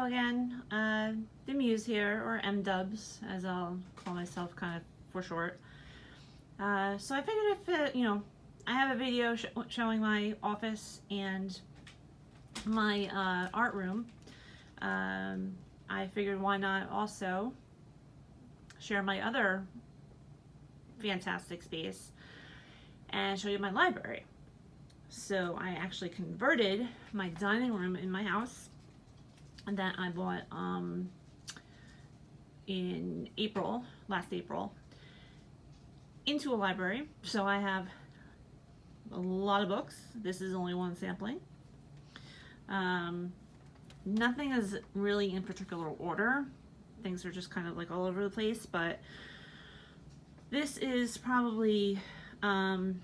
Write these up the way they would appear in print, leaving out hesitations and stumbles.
Hello again, the Muse here, or M-Dubs, as I'll call myself kind of for short. So I figured I have a video showing my office and my art room, I figured why not also share my other fantastic space and show you my library. So I actually converted my dining room in my house that I bought in last April, into a library. So I have a lot of books. This is only one sampling. Nothing is really in particular order. Things are just kind of like all over the place, but this is probably the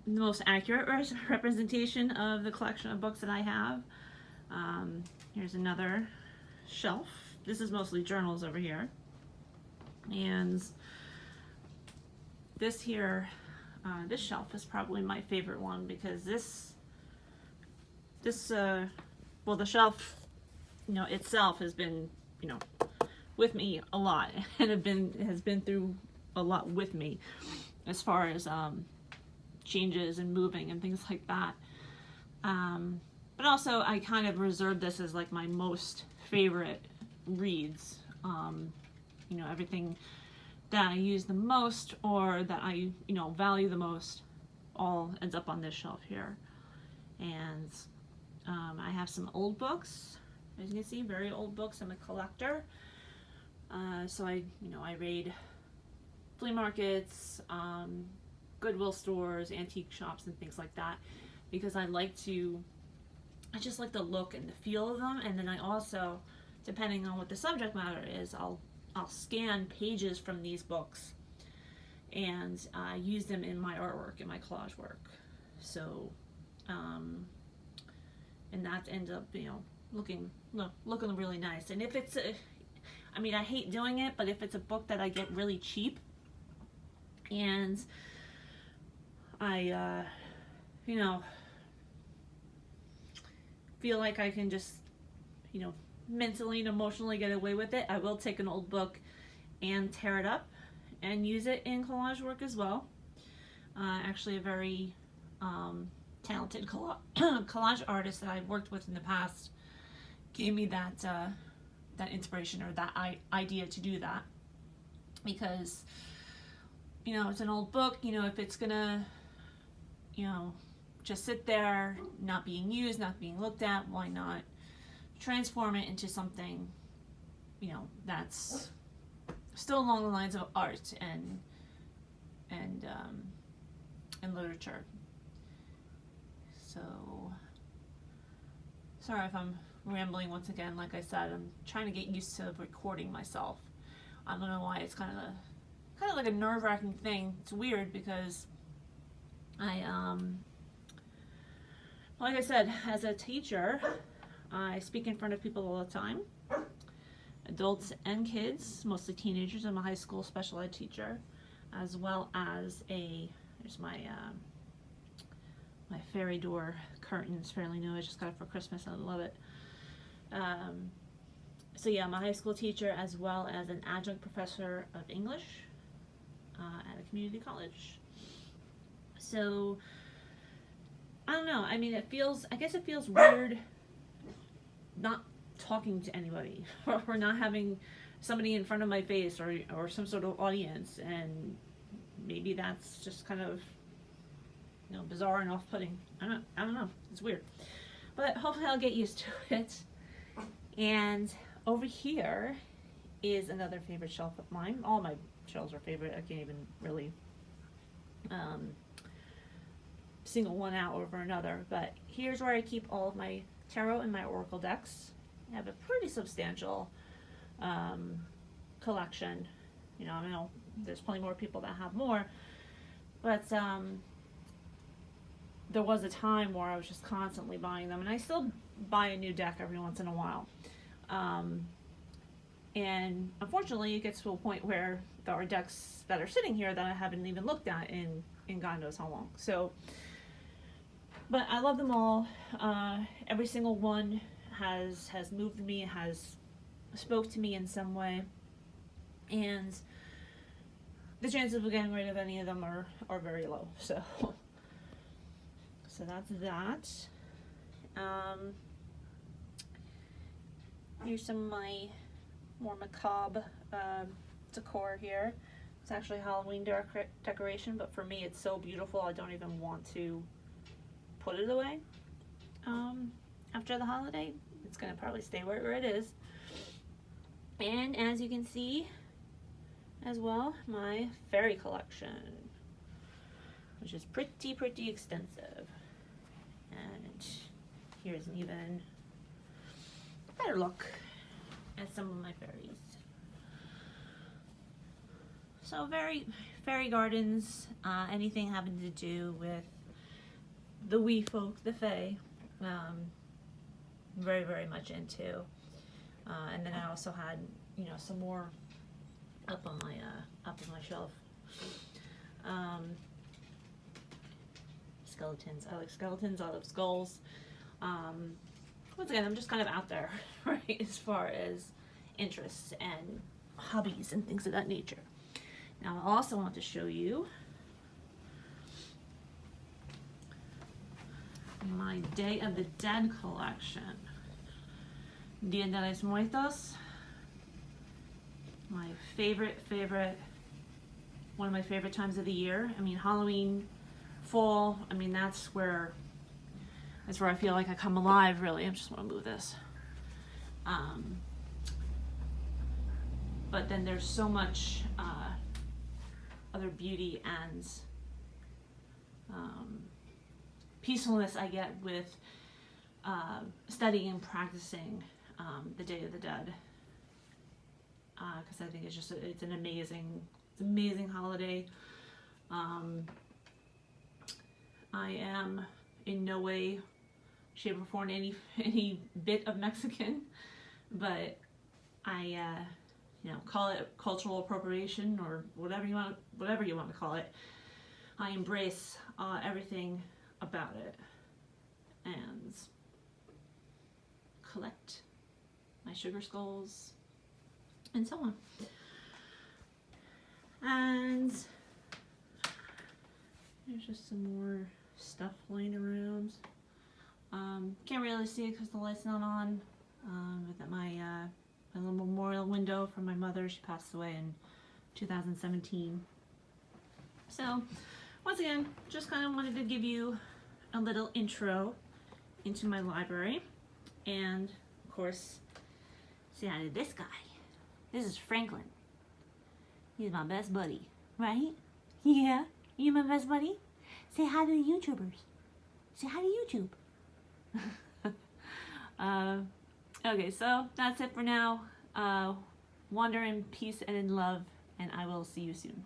most accurate representation of the collection of books that I have. Here's another shelf. This is mostly journals over here. And this here, this shelf is probably my favorite one because well, the shelf, itself has been, with me a lot and has been through a lot with me as far as changes and moving and things like that. But also I kind of reserved this as like my most favorite reads. Everything that I use the most or that I, value the most all ends up on this shelf here. And I have some old books, as you can see, very old books. I'm a collector. So I raid flea markets, Goodwill stores, antique shops, and things like that, because I just like the look and the feel of them. And then I also, depending on what the subject matter is, I'll scan pages from these books and use them in my artwork, in my collage work. So, and that ends up, looking really nice. And if it's I hate doing it, but if it's a book that I get really cheap and I, feel like I can just, mentally and emotionally get away with it, I will take an old book and tear it up and use it in collage work as well. Actually, a very talented collage artist that I've worked with in the past gave me that inspiration or that idea to do that, because it's an old book. If it's gonna just sit there not being used, not being looked at, why not transform it into something that's still along the lines of art and literature. So sorry if I'm rambling once again. Like I said, I'm trying to get used to recording myself. I don't know why. It's kind of like a nerve-wracking thing. It's weird because like I said, as a teacher, I speak in front of people all the time, adults and kids, mostly teenagers. I'm a high school special ed teacher, as well as here's my my fairy door curtains, fairly new. I just got it for Christmas and I love it. So yeah, I'm a high school teacher as well as an adjunct professor of English at a community college. So I don't know. I guess it feels weird not talking to anybody or not having somebody in front of my face or some sort of audience, and maybe that's just kind of bizarre and off-putting. I don't know. It's weird, but hopefully I'll get used to it. And over here is another favorite shelf of mine. All my shelves are favorite. I can't even really single one out over another, but here's where I keep all of my tarot and my oracle decks. I have a pretty substantial collection. I know there's plenty more people that have more, but there was a time where I was just constantly buying them, and I still buy a new deck every once in a while. And unfortunately, it gets to a point where there are decks that are sitting here that I haven't even looked at in God knows how long. So, but I love them all. Every single one has moved me, has spoke to me in some way, and the chances of getting rid of any of them are very low. So that's that. Here's some of my more macabre decor here. It's actually Halloween decoration, but for me it's so beautiful I don't even want to put it away. After the holiday, it's gonna probably stay where it is. And as you can see as well, my fairy collection, which is pretty extensive. And here's an even better look at some of my fairies. So fairy gardens, anything having to do with the wee folk, the fae, very much into. And then I also had, you know, some more up on my shelf. Skeletons. I like skeletons. I love skulls. Once again, I'm just kind of out there, right, as far as interests and hobbies and things of that nature. Now, I also want to show you my Day of the Dead collection. Dia de los Muertos. My favorite, one of my favorite times of the year. I mean, Halloween, fall, I mean, that's where I feel like I come alive, really. I just want to move this. But then there's so much other beauty and peacefulness I get with studying and practicing the Day of the Dead, because I think it's an amazing holiday. I am in no way, shape, or form any bit of Mexican, but I you know, call it cultural appropriation or whatever you want to call it. I embrace everything about it and collect my sugar skulls and so on. And there's just some more stuff laying around. Can't really see it because the light's not on. But my little memorial window from my mother. She passed away in 2017. So once again, just kind of wanted to give you a little intro into my library, and of course, say hi to this guy. This is Franklin. He's my best buddy, right? Yeah, you my best buddy? Say hi to the YouTubers. Say hi to YouTube. Okay, so that's it for now. Wander in peace and in love, and I will see you soon.